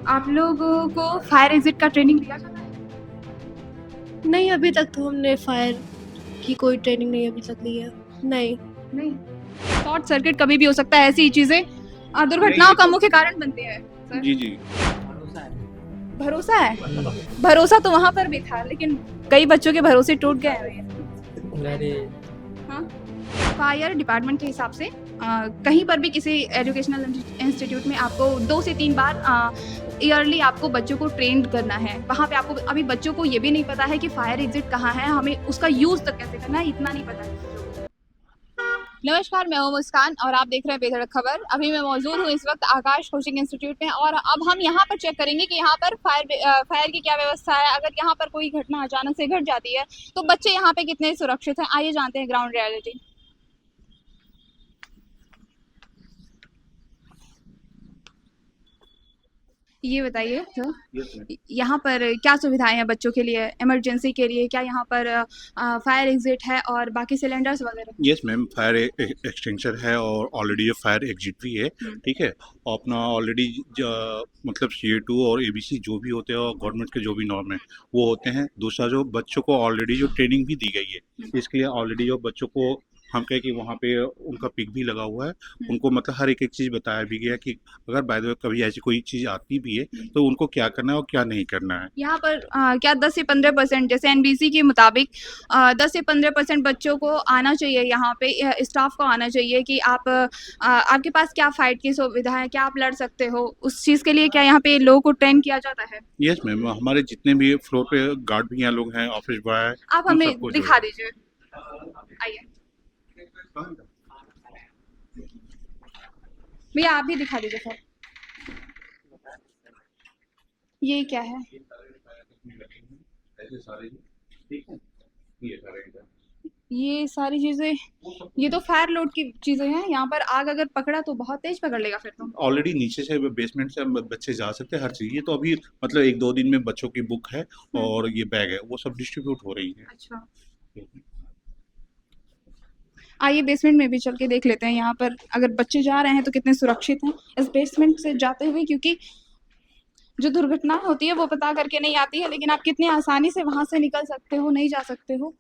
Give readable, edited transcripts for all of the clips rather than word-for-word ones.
आप लोगों को फायर एग्जिट का ट्रेनिंग दिया जाता है? नहीं, अभी तक तो हमने फायर की कोई ट्रेनिंग नहीं अभी तक ली है। नहीं। नहीं। शॉर्ट सर्किट कभी भी हो सकता है, ऐसी ही चीजें नहीं दुर्घटनाओं ये का तो मुख्य कारण बनते हैं। सर, जी जी भरोसा है। भरोसा तो वहां पर भी था, लेकिन कई बच्चों के भरोसे टूट गए हैं। अरे हाँ। फायर डिपार्टमेंट के हिसाब से कहीं पर भी किसी एजुकेशनल इंस्टीट्यूट में आपको 2 से 3 बार ईयरली आपको बच्चों को ट्रेन करना है। वहाँ पे आपको अभी बच्चों को ये भी नहीं पता है कि फायर एग्जिट कहाँ है, हमें उसका यूज़ तक कैसे करना है, इतना नहीं पता है। नमस्कार, मैं हूं मुस्कान और आप देख रहे हैं बेधड़क खबर। अभी मैं मौजूद हूं इस वक्त आकाश कोचिंग इंस्टीट्यूट में और अब हम यहां पर चेक करेंगे कि यहां पर फायर की क्या व्यवस्था है। अगर यहां पर कोई घटना अचानक से घट जाती है तो बच्चे यहां पे कितने सुरक्षित हैं, आइए जानते हैं ग्राउंड रियलिटी। ये बताइए सर, यहाँ पर क्या सुविधाएं हैं बच्चों के लिए, इमरजेंसी के लिए? क्या यहाँ पर फायर एग्जिट है और बाकी सिलेंडर्स वगैरह? यस मैम, फायर एक्सटेंशन है और ऑलरेडी ये फायर एग्जिट भी है। ठीक है, और अपना ऑलरेडी मतलब CO2 और ABC जो भी होते हैं और गवर्नमेंट के जो भी नॉर्म है वो होते हैं। दूसरा जो बच्चों को ऑलरेडी जो ट्रेनिंग भी दी गई है, इसके लिए ऑलरेडी जो बच्चों को हम कहें कि वहाँ पे उनका पिक भी लगा हुआ है। उनको मतलब हर एक चीज़ बताया भी गया कि अगर बाय द वे कभी ऐसी कोई चीज़ आती भी है तो उनको क्या करना है और क्या नहीं करना है। यहाँ पर क्या 10 से 15% जैसे NBC के मुताबिक 10 से 15% बच्चों को आना चाहिए, यहाँ पे स्टाफ को आना चाहिए कि आपके पास क्या फाइट की सुविधा है, क्या आप लड़ सकते हो, उस चीज़ के लिए क्या यहाँ पे लोगों को ट्रेन किया जाता है? यस मैम, हमारे जितने भी फ्लोर पे गार्ड भैया लोग हैं, ऑफिस बॉय, आप उन हमें सबको जो दिखा है दीजिए, आइए भैया, आप भी दिखा दीजिए सर। ये क्या है? ऐसे सारे ठीक है, ये सारे ये सारी चीजें, ये तो फायर लोड की चीजें हैं। यहाँ पर आग अगर पकड़ा तो बहुत तेज पकड़ लेगा फिर तो। ऑलरेडी नीचे से बेसमेंट से बच्चे जा सकते हैं, हर चीज़। ये तो अभी मतलब 1-2 दिन में बच्चों की बुक है और ये बैग है वो सब डिस्ट्रीब्यूट हो रही है। अच्छा, आइए बेसमेंट में भी चल के देख लेते हैं यहाँ पर अगर बच्चे जा रहे हैं तो कितने सुरक्षित हैं इस बेसमेंट से जाते हुए, क्योंकि जो दुर्घटना होती है वो पता करके नहीं आती है, लेकिन आप कितनी आसानी से वहां से निकल सकते हो, नहीं जा सकते हो,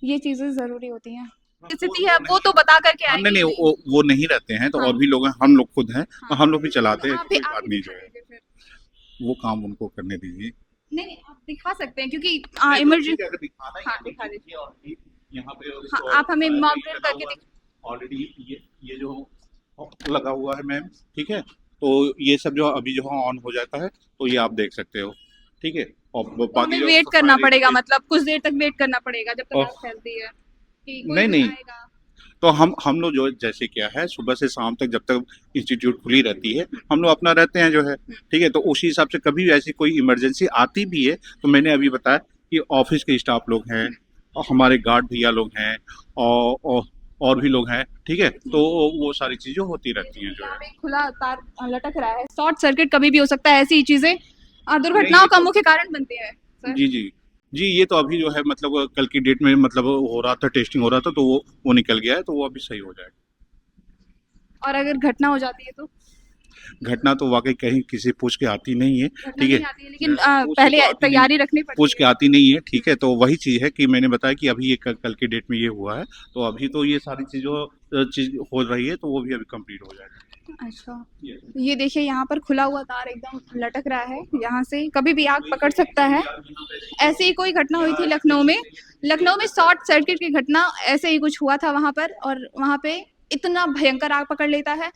ये चीजें जरूरी होती हैं। स्थिति है वो तो बता करके हाँ, नहीं आएंगे नहीं, ही नहीं। वो नहीं रहते हैं, तो हाँ, और भी लोग हैं, हम लोग खुद हैं, तो हाँ, हम लोग भी चलाते तो हैं, कोई आप बात भी नहीं दिखा जो है दीजिए फिर। वो काम उनको करने दीजिए। नहीं नहीं, आप दिखा सकते हैं क्योंकि नहीं तो ठीक इमरजेंसी। है, अगर दिखाना ही हाँ, है तो दिखा दीजिए। कीजिए। और भी यहाँ पे हाँ, आप हमें मॉक ड्रिल करके दिख। ऑलरेडी ये जो लगा हुआ है मैम, ठीक है, तो ये सब जो अभी जो ऑन हो जाता है तो ये आप देख सकते हो। ठीक है, और तो बाकी हमें जो वेट करना फायर पड़ेगा, मतलब कुछ देर तक वेट करना पड़ेगा जब तक और आग फैलती है कि कोई नहीं भी नहीं, आएगा। तो हम लोग जो जैसे क्या है, सुबह से शाम तक जब तक इंस्टीट्यूट खुली रहती है हम लोग अपना रहते हैं जो है। ठीक है, तो उसी हिसाब से कभी भी ऐसी कोई इमरजेंसी आती भी है तो मैंने अभी बताया कि ऑफिस के स्टाफ लोग हैं और हमारे गार्ड भैया लोग हैं और भी लोग हैं। ठीक है, तो वो सारी चीजें होती रहती हैं जो यहाँ है। पे खुला तार लटक रहा है, शॉर्ट सर्किट कभी भी हो सकता है, ऐसी ही चीजें नहीं दुर्घटनाओं ये का तो मुख्य कारण बनते हैं सर। जी जी जी, ये तो अभी जो है मतलब कल की डेट में मतलब हो रहा था, टेस्टिंग हो रहा था, तो वो निकल गया है, तो वो अभी सही हो जाएगा। और अगर घटना हो जाती है तो? घटना तो वाकई कहीं किसी पूछ के आती नहीं है। घटना ठीक है, नहीं आती है, लेकिन पूछ के पहले तो आती नहीं, तैयारी रखनी पूछ पड़ती के है। आती नहीं है। ठीक है, तो वही चीज़ है कि मैंने बताया कि अभी ये कल की डेट में ये हुआ है, तो अभी तो ये सारी चीज़ हो रही है, तो वो भी अभी कंप्लीट हो जाएगा। अच्छा, ये देखिए यहाँ पर खुला हुआ तार एकदम लटक रहा है, यहाँ से कभी भी आग पकड़ सकता है। ऐसी ही कोई घटना हुई थी लखनऊ में। लखनऊ में शॉर्ट सर्किट की घटना ऐसे ही कुछ हुआ था वहां पर, और वहां पे इतना भयंकर आग पकड़ लेता है,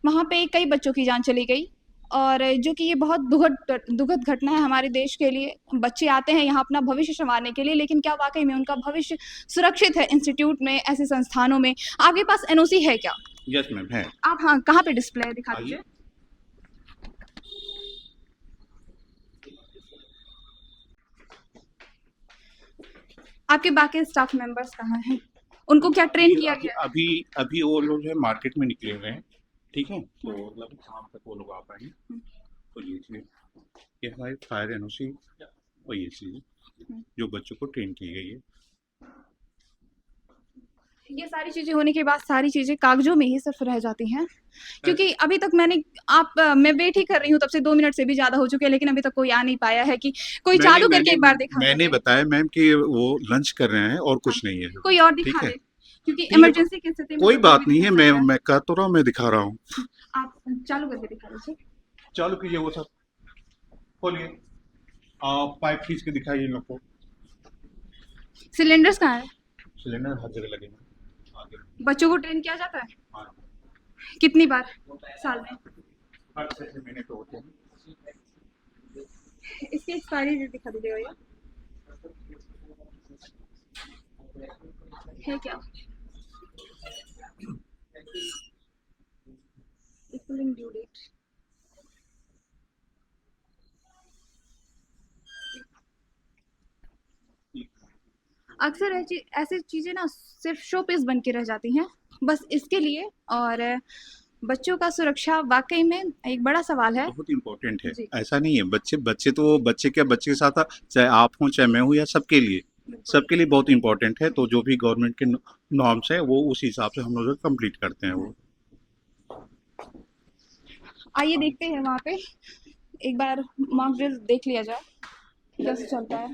वहां पे कई बच्चों की जान चली गई। और जो कि ये बहुत दुखद घटना है हमारे देश के लिए। बच्चे आते हैं यहाँ अपना भविष्य संवारने के लिए, लेकिन क्या वाकई में उनका भविष्य सुरक्षित है इंस्टीट्यूट में, ऐसे संस्थानों में? आपके पास NOC है क्या? यस मैम है। आप हाँ, कहाँ पे डिस्प्ले है, दिखा आइए, दीजिए। आपके बाकी स्टाफ मेंबर्स कहाँ हैं? उनको क्या ट्रेन किया अभी गया है? अभी अभी वो लोग जो है मार्केट में निकले हुए हैं। ठीक है, तो मतलब शाम तक वो लोग आ पाएंगे। तो ये चीज़, ये हमारी फायर NOC और ये चीज़ जो बच्चों को ट्रेन की गई है। ये सारी चीज़ें होने के बाद सारी चीज़ें कागज़ों में ही सिर्फ़ रह जाती हैं, क्योंकि अभी तक मैं वेट ही कर रही हूँ तब से 2 मिनट से भी ज़्यादा हो चुके हैं, लेकिन अभी तक कोई आ नहीं पाया है कि कोई मैंने चालू करके मैंने एक बार दिखा मैंने सके। बताया मैम कि वो लंच कर रहे हैं और हाँ, कुछ नहीं है। कोई और ठीक दिखा है? दे, क्योंकि ठीक है, इमरजेंसी की स्थिति में कोई तो कोई बात भी नहीं है, दिखा मैं सकता है। मैं कह तो रहा हूँ, मैं दिखा रहा हूँ। आप चालू करके दिखा दीजिए। चालू कीजिए वो सब, खोलिए। पाइप खींच के दिखाइए इन लोग को। सिलेंडर्स कहाँ हैं? सिलेंडर हर जगह लगे हैं। आगे। बच्चों को ट्रेन किया जाता है? हाँ, कितनी बार साल में? हर 6 महीने पे होते हैं। इसकी एक्सपायरी डेट दिखा दीजिए भैया। है क्या? Equaling due date। अक्सर ऐसी चीज़ें ना सिर्फ शो पीस बन के रह जाती हैं बस इसके लिए। और बच्चों का सुरक्षा वाकई में एक बड़ा सवाल है। बहुत इम्पोर्टेंट है। जी। ऐसा नहीं है, बच्चे बच्चे तो बच्चे क्या, बच्चे के साथ चाहे आप हों चाहे मैं हूँ या सबके लिए बहुत इम्पोर्टेंट है। तो जो भी गवर्नमेंट के नॉर्म्स है वो उस हिसाब से हम लोग कंप्लीट करते हैं वो। आइए देखते हैं वहाँ पे एक बार मॉक ड्रिल देख लिया जाए कैसे चलता है।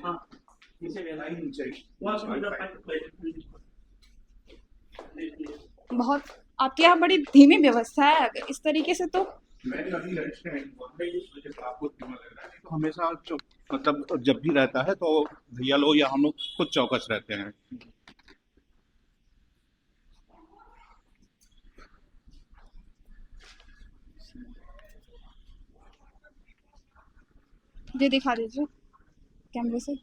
बहुत आपके यहाँ बड़ी धीमी व्यवस्था है अगर इस तरीके से तो। मैंने अभी लंच टाइम हुआ है, इस वजह से आपको धीमा लग रहा है। तो हमेशा मतलब जब भी रहता है तो भैया लोग या हम लोग खुद चौकस रहते हैं। ये दिखा दीजिए कैमरे से।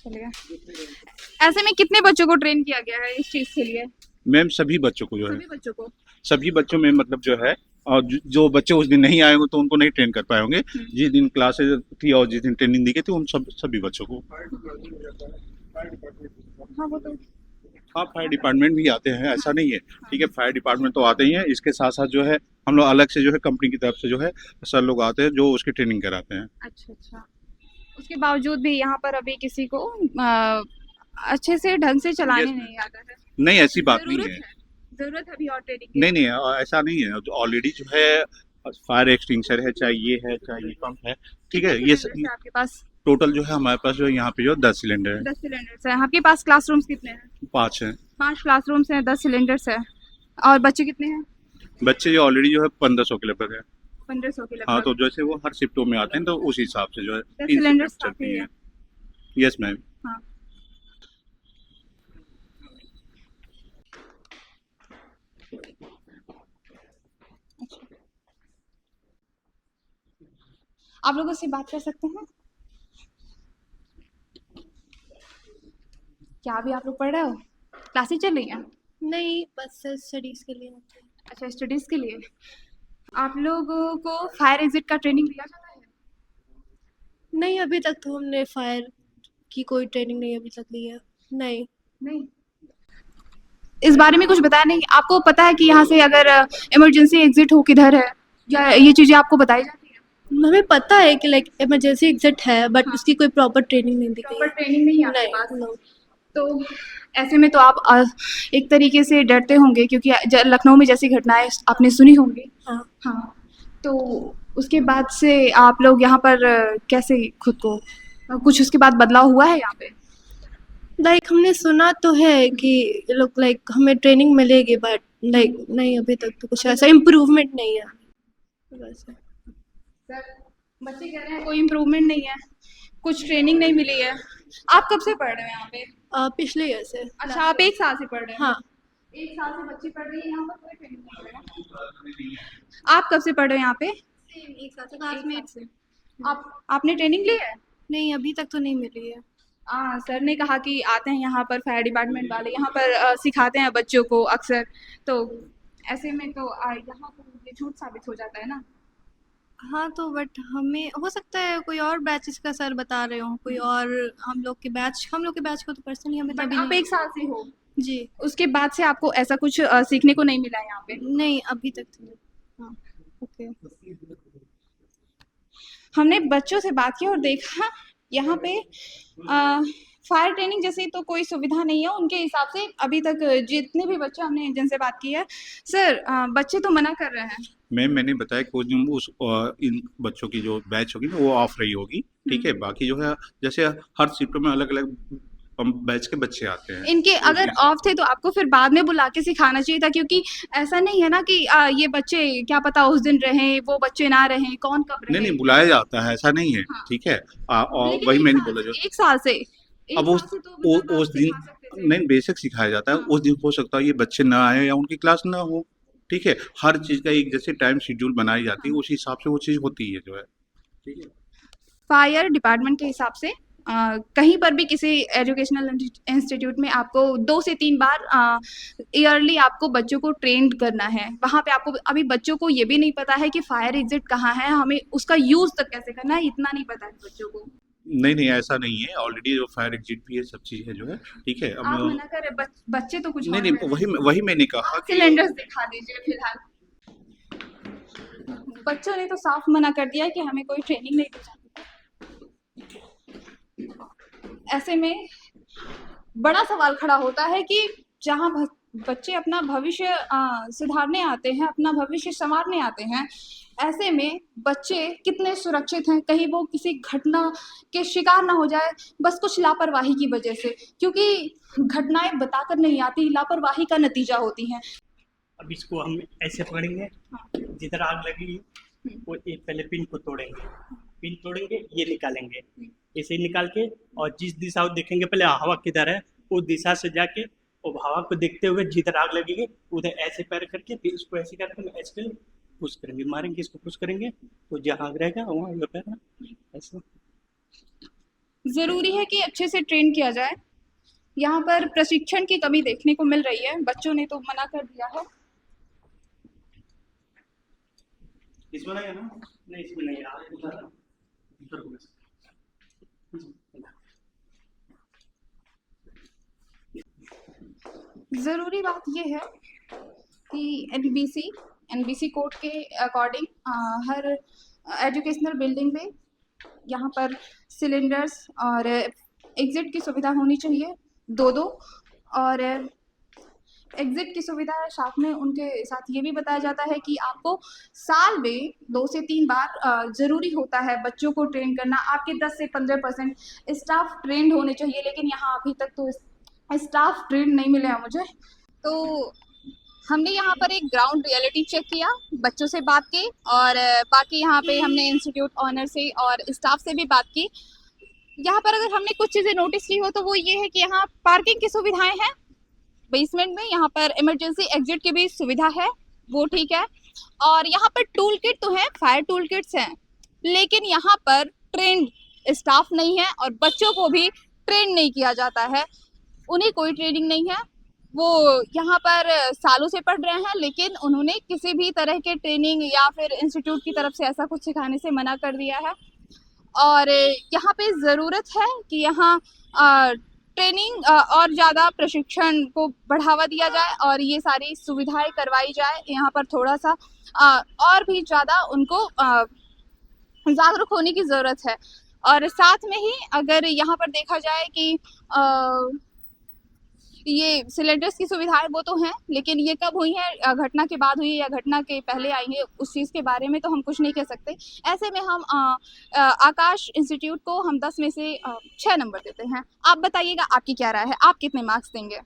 चलिए, ऐसे में कितने बच्चों को ट्रेन किया गया है इस चीज़ के लिए? मैम सभी बच्चों को जो है, सभी बच्चों को? सभी बच्चों में मतलब जो है, और जो बच्चे उस दिन नहीं आए होंगे तो उनको नहीं ट्रेन कर पाए होंगे। जिस दिन क्लासेस थी और जिस दिन ट्रेनिंग दी गई थी उन सभी बच्चों को। हाँ वो तो। हाँ, फायर डिपार्टमेंट भी आते हैं, ऐसा नहीं है। ठीक है, फायर डिपार्टमेंट तो आते ही हैं, इसके साथ साथ जो है हम लोग अलग से जो है कंपनी की तरफ से जो है सर लोग आते हैं जो उसकी ट्रेनिंग कराते हैं। अच्छा अच्छा। उसके बावजूद भी यहाँ पर अभी किसी को अच्छे से ढंग से चलाने Yes, नहीं आता है। नहीं ऐसी बात नहीं ज़रूरत है। है, ज़रूरत है अभी और ट्रेनिंग की। नहीं नहीं ऐसा नहीं है। ऑलरेडी जो है फायर एक्सटिंग्विशर है, चाहे ये है चाहे ये पंप है। ठीक है, कितने ये सिलेंडर्स हैं आपके पास? टोटल जो है हमारे पास जो है यहाँ पे जो 10 सिलेंडर है। 10 सिलेंडर्स हैं। आपके पास क्लासरूम्स कितने हैं? 5 हैं। 5 क्लासरूम्स हैं, 10 सिलेंडर्स हैं। और बच्चे कितने हैं? बच्चे जो ऑलरेडी जो है 1500 के लगभग है। 1500 के हाँ, लगभग। तो जैसे वो हर शिफ्टों में आते हैं तो उस हिसाब से जो है 10 3 सिलेंडर्स शिफ्ट चलती काफ़ी हैं। है। Yes ma'am. हाँ। अच्छा। आप लोगों से बात कर सकते हैं? क्या अभी आप लोग पढ़ रहे हो? क्लासेस चल रही हैं? नहीं, बस स्टडीज़ के लिए आते हैं। अच्छा, स्टडीज़ के लिए। आप लोगों को फायर एग्जिट का ट्रेनिंग दिया जाता है? नहीं, अभी तक तो हमने फायर की कोई ट्रेनिंग नहीं अभी तक ली है। नहीं। नहीं। इस बारे में कुछ बताया नहीं? आपको पता है कि यहाँ से अगर इमरजेंसी एग्जिट हो किधर है? या ये चीज़ें आपको बताई जाती हैं? हमें पता है कि लाइक इमरजेंसी एग्जिट है, बट हाँ। उसकी कोई प्रॉपर ट्रेनिंग नहीं दी प्रॉपर गई ट्रेनिंग नहीं है है। आपके नहीं, पास? नो। तो ऐसे में तो आप एक तरीके से डरते होंगे क्योंकि लखनऊ में जैसी घटनाएं आपने सुनी होंगी। हाँ। हाँ। तो उसके बाद से आप लोग यहाँ पर कैसे खुद को कुछ उसके बाद बदलाव हुआ है यहाँ पे? लाइक हमने सुना तो है कि ये लोग लाइक हमें ट्रेनिंग मिलेगी, बट लाइक नहीं, अभी तक तो कुछ ऐसा इम्प्रूवमेंट नहीं है। बस। सर, बच्चे कह रहे हैं कोई इम्प्रूवमेंट नहीं है, कुछ ट्रेनिंग नहीं मिली है। आप कब से पढ़ रहे हो यहाँ पे? पिछले ईयर से। अच्छा, आप 1 साल से पढ़ रहे हो? हाँ। 1 साल से बच्चे पढ़ रही हैं यहाँ पर, कोई ट्रेनिंग नहीं है। आप कब से पढ़ रहे हो यहाँ पे? एक साल से क्लासमेट से। आपने ट्रेनिंग ली है? नहीं, अभी तक तो नहीं मिली है। सर ने कहा कि आते हैं यहाँ पर फायर डिपार्टमेंट वाले, यहाँ पर सिखाते हैं बच्चों को अक्सर। तो ऐसे में तो यहाँ तो ये झूठ साबित हो जाता है ना। हाँ तो बट हमें हो सकता है कोई और बैचेस का सर बता रहे हो, कोई और हम लोग के बैच को तो पर्सनली हमें तो बट अभी आप नहीं। एक साल से हो, जी उसके बाद से आपको ऐसा कुछ सीखने को नहीं मिला यहाँ पे? नहीं, अभी तक तो नहीं। हाँ ओके। हमने बच्चों से बात की और देखा यहाँ पे फायर ट्रेनिंग जैसी तो कोई सुविधा नहीं है उनके हिसाब से अभी तक। जितने भी बच्चे हमने जिनसे बात की है सर, बच्चे तो मना कर रहे हैं। मैंने बताया कि उस दिन इन बच्चों की जो बैच होगी ना वो ऑफ रही होगी, ठीक है। बाकी जो है जैसे हर शिफ्ट में अलग अलग बैच के बच्चे आते हैं। इनके तो अगर इस- ऑफ थे तो आपको फिर बाद में बुला के सिखाना चाहिए था, क्योंकि ऐसा नहीं है ना कि ये बच्चे क्या पता उस दिन रहें वो बच्चे ना रहें, कौन कब नहीं रहे। नहीं, बुलाया जाता है, ऐसा नहीं है, हाँ। ठीक है। और लेकिन वही एक मैंने साल बोला से जो एक साल से अब तो मतलब आप उस दिन सिखा सकते थे। नहीं, बेसिक सिखाया जाता है। हाँ। उस दिन हो सकता है ये बच्चे ना आए या उनकी क्लास ना हो, ठीक है। हर चीज़ का एक जैसे टाइम शेड्यूल बनाई जाती है, हाँ। उस हिसाब से वो चीज़ होती है जो है, ठीक है। फायर डिपार्टमेंट के हिसाब से कहीं पर भी किसी एजुकेशनल इंस्टीट्यूट में आपको 2 से 3 बार ईयरली आपको बच्चों को ट्रेंड करना है। वहाँ पे आपको अभी बच्चों को ये भी नहीं पता है कि फायर एग्जिट कहाँ है, हमें उसका यूज़ तक कैसे करना है, इतना नहीं पता है बच्चों को। नहीं नहीं, ऐसा नहीं है, ऑलरेडी जो फायर एग्जिट भी है, सब चीज़ है जो है, ठीक है। अब आप मना कर रहे, बच्चे तो कुछ नहीं और नहीं, कह रहे हैं। वही मैंने कहा आप कि सिलेंडर्स दिखा दीजिए फिलहाल। बच्चों ने तो साफ मना कर दिया है कि हमें कोई ट्रेनिंग नहीं दी जाती। ऐसे में बड़ा सवाल खड़ा होता है कि जहाँ बच्चे अपना भविष्य सुधारने आते हैं, अपना भविष्य संवारने आते हैं, ऐसे में बच्चे कितने सुरक्षित हैं, कहीं वो किसी घटना के शिकार ना हो जाए बस कुछ लापरवाही की वजह से, क्योंकि घटनाएं बताकर नहीं आती, लापरवाही का नतीजा होती हैं। अब इसको हम ऐसे पकड़ेंगे, हाँ। जिधर आग लगी वो एक पहले पिन को तोड़ेंगे, पिन तोड़ेंगे, ये निकालेंगे, ऐसे ही निकाल के और जिस दिशा को देखेंगे पहले हवा किधर है उस दिशा से जाके और हवा को देखते हुए जिधर आग लगेगी उधर ऐसे पैर करके फिर इसको ऐसे करके ऐसे पुश करेंगे, मारेंगे, इसको पुश करेंगे तो जहाँ आग रहेगा वहाँ ये पैर ऐसे। ज़रूरी है कि अच्छे से ट्रेन किया जाए। यहाँ पर प्रशिक्षण की कमी देखने को मिल रही है, बच्चों ने तो मना कर दिया है। इसमें नहीं है ना? नहीं इसमें नहीं है। ज़रूरी बात ये है कि एनबीसी कोड के अकॉर्डिंग हर एजुकेशनल बिल्डिंग में यहाँ पर सिलेंडर्स और एग्ज़िट की सुविधा होनी चाहिए, 2-2। और एग्ज़िट की सुविधा साथ में उनके साथ ये भी बताया जाता है कि आपको साल में 2 से 3 बार ज़रूरी होता है बच्चों को ट्रेन करना। आपके 10 से 15% स्टाफ ट्रेंड होने चाहिए, लेकिन यहाँ अभी तक तो स्टाफ ट्रेंड नहीं मिले हैं मुझे। तो हमने यहाँ पर एक ग्राउंड रियलिटी चेक किया, बच्चों से बात की और बाकी यहाँ पे हमने इंस्टीट्यूट ऑनर से और स्टाफ से भी बात की। यहाँ पर अगर हमने कुछ चीज़ें नोटिस की हो तो वो ये है कि यहाँ पार्किंग की सुविधाएं हैं बेसमेंट में, यहाँ पर इमरजेंसी एग्जिट की भी सुविधा है, वो ठीक है। और यहाँ पर टूल किट तो है, फायर टूल किट्स हैं, लेकिन यहाँ पर ट्रेंड स्टाफ नहीं है और बच्चों को भी ट्रेन नहीं किया जाता है, उन्हें कोई ट्रेनिंग नहीं है। वो यहाँ पर सालों से पढ़ रहे हैं, लेकिन उन्होंने किसी भी तरह के ट्रेनिंग या फिर इंस्टीट्यूट की तरफ से ऐसा कुछ सिखाने से मना कर दिया है। और यहाँ पे ज़रूरत है कि यहाँ ट्रेनिंग और ज़्यादा प्रशिक्षण को बढ़ावा दिया जाए और ये सारी सुविधाएं करवाई जाए। यहाँ पर थोड़ा सा और भी ज़्यादा उनको जागरूक होने की ज़रूरत है। और साथ में ही अगर यहाँ पर देखा जाए कि ये सिलेंडर्स की सुविधाएं वो तो हैं, लेकिन ये कब हुई है, घटना के बाद हुई या घटना के पहले आई है, उस चीज़ के बारे में तो हम कुछ नहीं कह सकते। ऐसे में हम आकाश इंस्टीट्यूट को हम 10 में से 6 नंबर देते हैं। आप बताइएगा आपकी क्या राय है, आप कितने मार्क्स देंगे?